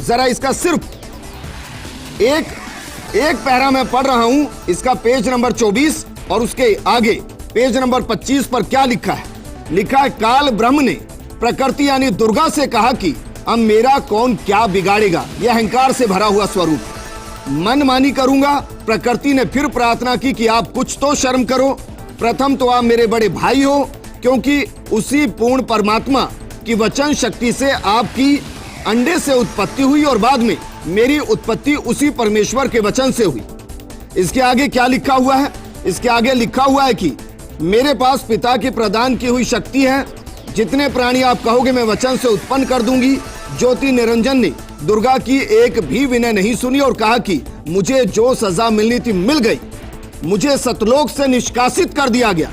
जरा इसका सिर्फ एक पैरा मैं पढ़ रहा हूं, इसका पेज नंबर 24 और उसके आगे पेज नंबर 25 पर क्या लिखा है? लिखा है, काल ब्रह्म ने प्रकृति यानी दुर्गा से कहा कि अब मेरा कौन क्या बिगाड़ेगा। यह अहंकार से भरा हुआ स्वरूप। मनमानी करूंगा। प्रकृति ने फिर प्रार्थना की कि आप कुछ तो शर्म करो। प्रथम तो आप मेरे बड़े भाई हो, क्योंकि उसी पूर्ण परमात्मा की वचन शक्ति से आपकी अंडे से उत्पत्ति हुई और बाद में मेरी उत्पत्ति उसी परमेश्वर के वचन से हुई। इसके आगे क्या लिखा हुआ है? इसके आगे लिखा हुआ है कि मेरे पास पिता की प्रदान की हुई शक्ति है। जितने प्राणी आप कहोगे मैं वचन से उत्पन्न कर दूंगी। ज्योति निरंजन ने दुर्गा की एक भी विनय नहीं सुनी और कहा कि मुझे जो सजा मिलनी थी मिल गई, मुझे सतलोक से निष्कासित कर दिया गया,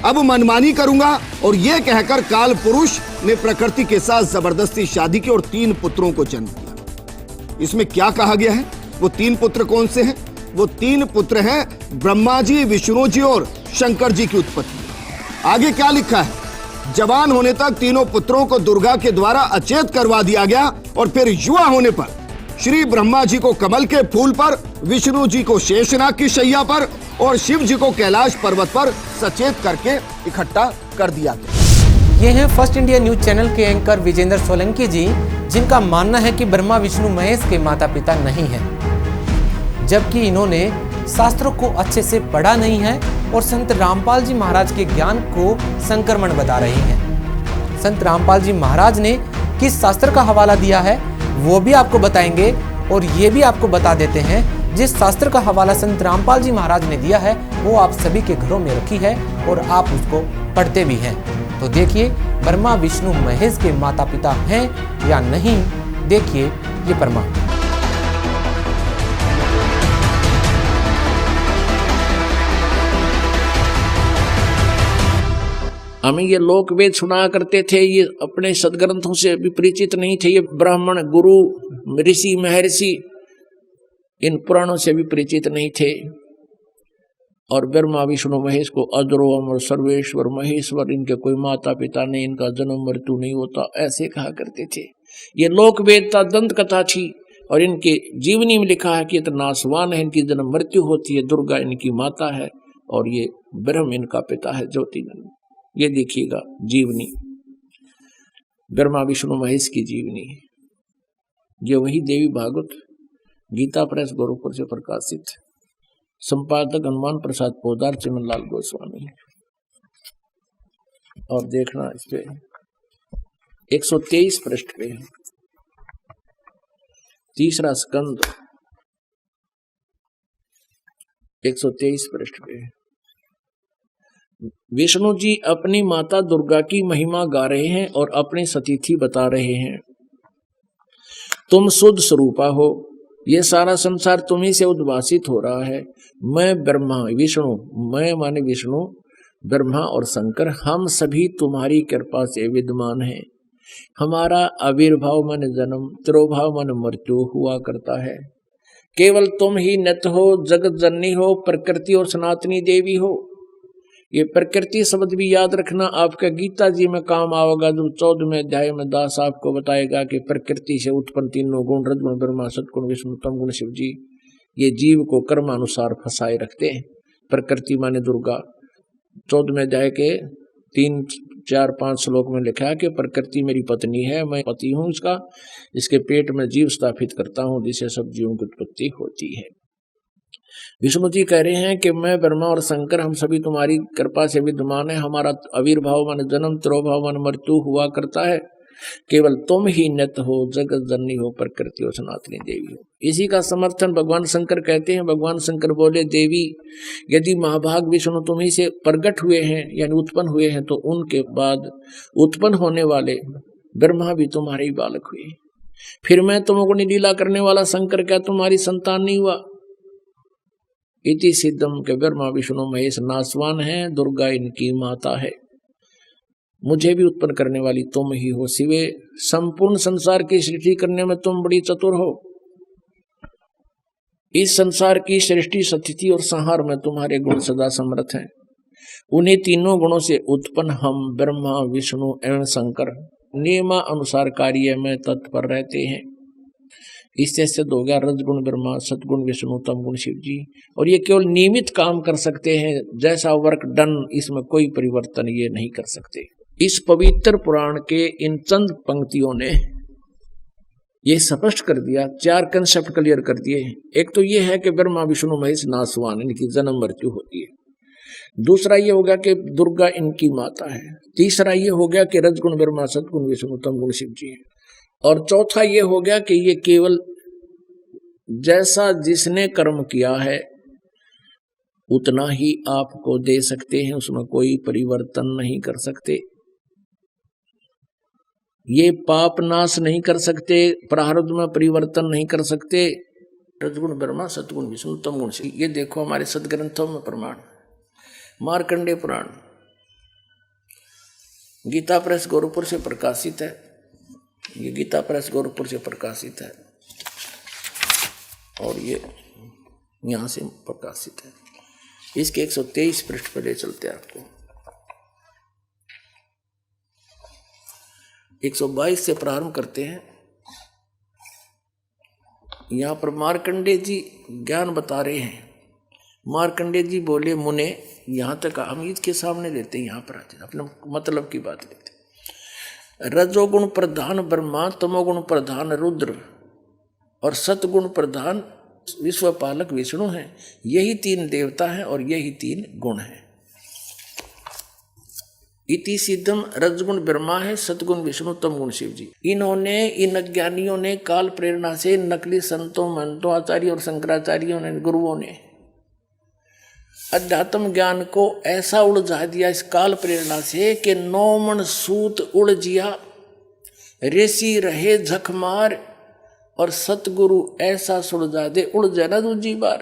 अब मनमानी करूंगा। और यह कहकर काल पुरुष ने प्रकृति के साथ जबरदस्ती शादी की और 3 पुत्रों को जन्म दिया। इसमें क्या कहा गया है? वो 3 पुत्र कौन से हैं? वो 3 पुत्र हैं ब्रह्मा जी, विष्णु जी और शंकर जी की उत्पत्ति। आगे क्या लिखा है? जवान होने तक तीनों पुत्रों को दुर्गा के द्वारा अचेत करवा दिया गया और फिर युवा होने पर श्री ब्रह्मा जी को कमल के फूल पर, विष्णु जी को शेषनाग की शैया पर और शिव जी को कैलाश पर्वत पर सचेत करके इकट्ठा कर दिया गया। ये हैं फर्स्ट इंडिया न्यूज चैनल के एंकर विजेंद्र सोलंकी जी, जिनका मानना है कि ब्रह्मा विष्णु महेश के माता पिता नहीं हैं, जबकि इन्होंने शास्त्रों को अच्छे से पढ़ा नहीं है और संत रामपाल जी महाराज के ज्ञान को संक्रमण बता रही हैं। संत रामपाल जी महाराज ने किस शास्त्र का हवाला दिया है वो भी आपको बताएंगे और ये भी आपको बता देते हैं जिस शास्त्र का हवाला संत रामपाल जी महाराज ने दिया है वो आप सभी के घरों में रखी है और आप उसको पढ़ते भी हैं। तो देखिए ब्रह्मा विष्णु महेश के माता पिता हैं या नहीं, देखिए ये प्रमाण। हमें ये लोक वेद सुना करते थे, ये अपने सदग्रंथों से भी परिचित नहीं थे। ये ब्राह्मण गुरु ऋषि महर्षि इन पुराणों से भी परिचित नहीं थे। और ब्रह्मा विष्णु महेश को अजरो अमर सर्वेश्वर महेश्वर, इनके कोई माता पिता नहीं, इनका जन्म मृत्यु नहीं होता, ऐसे कहा करते थे। ये लोक वेदता दंत कथा थी और इनके जीवनी में लिखा है कि इतना नासवान है, इनकी जन्म मृत्यु होती है, दुर्गा इनकी माता है और ये ब्रह्म इनका पिता है, ज्योतिनंद। ये देखिएगा जीवनी, ब्रह्मा विष्णु महेश की जीवनी। ये वही देवी भागवत गीता प्रेस गोरखपुर से प्रकाशित, संपादक हनुमान प्रसाद पोदार, चिमनलाल गोस्वामी। और देखना इस पे 123 पृष्ठ पे, तीसरा स्कंद 123 पृष्ठ पे विष्णु जी अपनी माता दुर्गा की महिमा गा रहे हैं और अपनी सतीथि बता रहे हैं। तुम शुद्ध स्वरूपा हो, ये सारा संसार तुम्ही से उद्भासित हो रहा है। मैं ब्रह्मा विष्णु, मैं माने विष्णु, ब्रह्मा और शंकर, हम सभी तुम्हारी कृपा से विद्यमान हैं। हमारा आविर्भाव मन जन्म, तिरोभाव मन मृत्यु हुआ करता है। केवल तुम ही नित्य हो, जगत जननी हो, प्रकृति और सनातनी देवी हो। ये प्रकृति शब्द भी याद रखना, आपका गीता जी में काम आएगा। जो 14वें अध्याय में दास आपको बताएगा कि प्रकृति से उत्पन्न तीनों गुण, रजगुण ब्रह्मा, सतगुण विष्णु, तम गुण शिव जी, ये जीव को कर्मानुसार फंसाए रखते हैं। प्रकृति माने दुर्गा। 14वें अध्याय के 3, 4, 5 श्लोक में लिखा है कि प्रकृति मेरी पत्नी है, मैं पति हूँ इसका, इसके पेट में जीव स्थापित करता हूँ जिससे सब जीवों की उत्पत्ति होती है। विष्णु जी कह रहे हैं कि मैं ब्रह्मा और शंकर, हम सभी तुम्हारी कृपा से विद्यमान है। हमारा आविर्भाव मन जन्म, तिरोभाव मन मृत्यु हुआ करता है। केवल तुम ही नित्य हो, जगत जननी हो, प्रकृति और सनातनी देवी हो। इसी का समर्थन भगवान शंकर कहते हैं। भगवान शंकर बोले, देवी यदि महाभाग विष्णु तुम्ही से प्रकट हुए हैं यानी उत्पन्न हुए हैं, तो उनके बाद उत्पन्न होने वाले ब्रह्मा भी तुम्हारे ही बालक हुए। फिर मैं तुमको लीला करने वाला शंकर क्या तुम्हारी संतान नहीं हुआ? इति सिद्धम के ब्रह्मा विष्णु महेश नासवान है, दुर्गा इनकी माता है। मुझे भी उत्पन्न करने वाली तुम ही हो शिवे। संपूर्ण संसार की सृष्टि करने में तुम बड़ी चतुर हो। इस संसार की सृष्टि, स्थिति और संहार में तुम्हारे गुण सदा समर्थ हैं। उन्हीं तीनों गुणों से उत्पन्न हम ब्रह्मा विष्णु एवं शंकर नियमा अनुसार कार्य में तत्पर रहते हैं। इससे सिद्ध हो गया रजगुण ब्रह्मा, सतगुण विष्णु, तमगुण शिव जी। और ये केवल नियमित काम कर सकते हैं, जैसा वर्क डन, इसमें कोई परिवर्तन ये नहीं कर सकते। इस पवित्र पुराण के इन चंद पंक्तियों ने ये स्पष्ट कर दिया, 4 कंसेप्ट क्लियर कर दिए। एक तो ये है कि ब्रह्मा विष्णु महेश नासवान, इनकी जन्म मृत्यु होती है। दूसरा ये हो गया कि दुर्गा इनकी माता है। तीसरा ये हो गया कि रजगुण ब्रह्मा, सतगुण विष्णु, तमगुण शिव जी है। और चौथा ये हो गया कि ये केवल जैसा जिसने कर्म किया है उतना ही आपको दे सकते हैं, उसमें कोई परिवर्तन नहीं कर सकते। ये पाप नाश नहीं कर सकते, प्रारब्ध में परिवर्तन नहीं कर सकते। रजगुण ब्रह्मा, सतगुण विष्णु, तमगुण शिव। ये देखो हमारे सदग्रंथों में प्रमाण। मार्कंडेय पुराण गीता प्रेस गोरखपुर से प्रकाशित है। ये गीता प्रेस गोरखपुर से प्रकाशित है और ये यहां से प्रकाशित है। इसके 123 पृष्ठ पर ले चलते हैं आपको। 122 से प्रारंभ करते हैं। यहां पर मार्कंडेय जी ज्ञान बता रहे हैं। मार्कंडेय जी बोले, मुने, यहां तक हम इसके सामने लेते हैं, यहां पर आते अपने मतलब की बात लेते। रजोगुण प्रधान ब्रह्मा, तमोगुण प्रधान रुद्र और सतगुण प्रधान विश्वपालक विष्णु हैं। यही 3 देवता हैं और यही 3 गुण हैं। इति सिद्धम रजगुण ब्रह्मा है, सतगुण विष्णु, तमगुण शिव जी। इन्होंने, इन अज्ञानियों ने काल प्रेरणा से, नकली संतों, महंतों, आचार्यों और शंकराचार्यों ने, गुरुओं ने अध्यात्म ज्ञान को ऐसा उलझा दिया इस काल प्रेरणा से कि 9 मन सूत उलझिया, ऋषि रहे झकमार, और सतगुरु ऐसा सुलझा दे उलझे ना दूजी बार।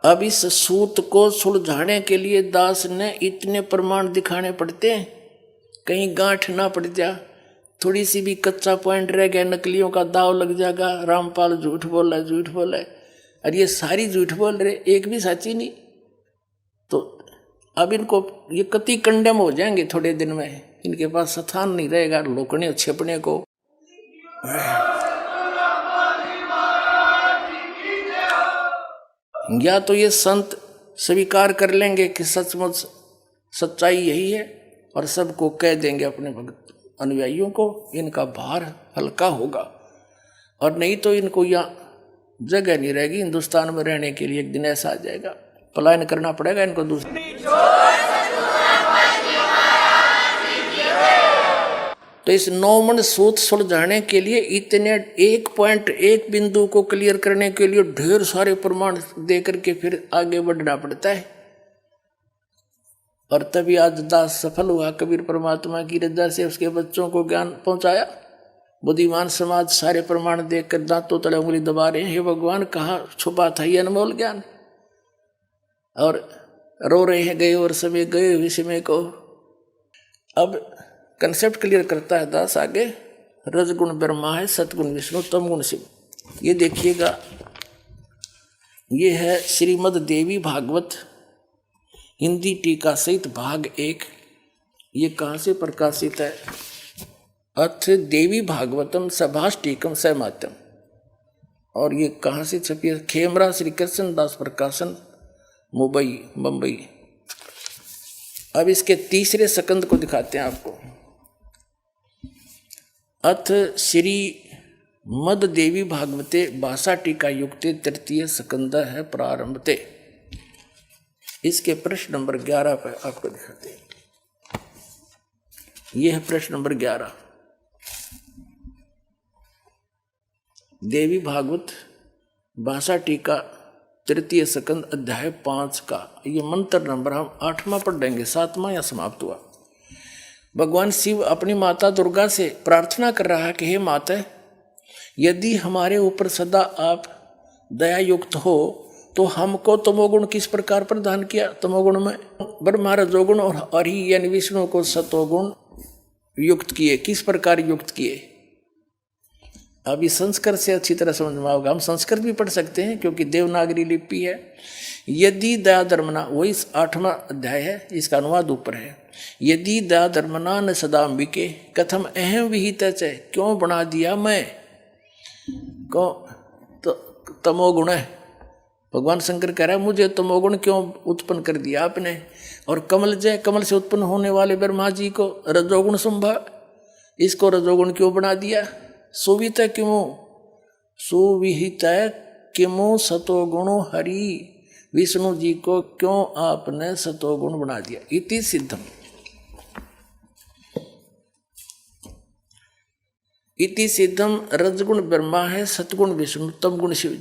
अब इस सूत को सुलझाने के लिए दास ने इतने प्रमाण दिखाने पड़ते हैं, कहीं गांठ ना पड़ जा, थोड़ी सी भी कच्चा पॉइंट रह गया, नकलियों का दाव लग जाएगा। रामपाल झूठ बोल रहा, झूठ बोल रहा है, और ये सारी झूठ बोल रहे, एक भी सच्ची नहीं। तो अब इनको ये कति कंडेम हो जाएंगे थोड़े दिन में, इनके पास स्थान नहीं रहेगा लोकने छिपने को। या तो ये संत स्वीकार कर लेंगे कि सचमुच सच्चाई यही है और सबको कह देंगे अपने भक्त अनुयायियों को, इनका भार हल्का होगा। और नहीं तो इनको यहाँ जगह नहीं रहेगी हिंदुस्तान में रहने के लिए। एक दिन ऐसा आ जाएगा, पलायन करना पड़ेगा इनको दूसरे। तो इस 9 मन सूत सुलझाने के लिए इतने 1 पॉइंट 1 बिंदु को क्लियर करने के लिए ढेर सारे प्रमाण दे करके फिर आगे बढ़ना पड़ता है। और तभी आज दास सफल हुआ, कबीर परमात्मा की रजा से उसके बच्चों को ज्ञान पहुंचाया। बुद्धिमान समाज सारे प्रमाण देखकर दांतों तले उंगली दबा रहे हैं, हे भगवान कहाँ छुपा था ये अनमोल ज्ञान, और रो रहे हैं गए और समय गए हुए समय को। अब कंसेप्ट क्लियर करता है दास आगे। रजगुण ब्रह्मा है, सतगुण विष्णु, तमगुण शिव। ये देखिएगा, ये है श्रीमद् देवी भागवत हिंदी टीका सहित भाग 1। ये कहाँ से प्रकाशित है? अथ देवी भागवतम सभाष्टीकम सैमात्यम। और ये कहाँ से छपी है? खेमरा श्री कृष्ण दास प्रकाशन, मुंबई। अब इसके तीसरे स्कंद को दिखाते हैं आपको। अथ श्री मद देवी भागवते भाषा टीका युक्ते तृतीय स्कंद है प्रारंभते। इसके प्रश्न नंबर 11 पर आपको दिखाते हैं। यह है प्रश्न नंबर 11। देवी भागवत भाषा टीका तृतीय स्कंद अध्याय 5 का ये मंत्र नंबर हम 8वां पढ़ देंगे, 7वां या समाप्त हुआ। भगवान शिव अपनी माता दुर्गा से प्रार्थना कर रहा है कि हे माता, यदि हमारे ऊपर सदा आप दया युक्त हो तो हमको तमोगुण किस प्रकार प्रदान किया? तमोगुण में ब्रह्मा रजोगुण और ही यानी विष्णु को सतोगुण युक्त किए, किस प्रकार युक्त किए? अब इस संस्कृत से अच्छी तरह समझ में आओगे। हम संस्कृत भी पढ़ सकते हैं क्योंकि देवनागरी लिपि है। यदि दया धर्मना, वही 8वां अध्याय है, इसका अनुवाद ऊपर है। यदि दा धर्मना न सदाम्बिके कथम अहम विहित च क्यों बना दिया मैं को तो तमोगुण है। भगवान शंकर कह रहा है मुझे तमोगुण क्यों उत्पन्न कर दिया आपने। और कमल से उत्पन्न होने वाले ब्रह्मा जी को रजोगुण संभा, इसको रजोगुण क्यों बना दिया। सुविहित किमु सतोगुणो हरि, विष्णु जी को क्यों आपने सतोगुण बना दिया। इति सिद्धम रजगुण ब्रह्मा है, सतगुण विष्णु, तमगुण शिव जी।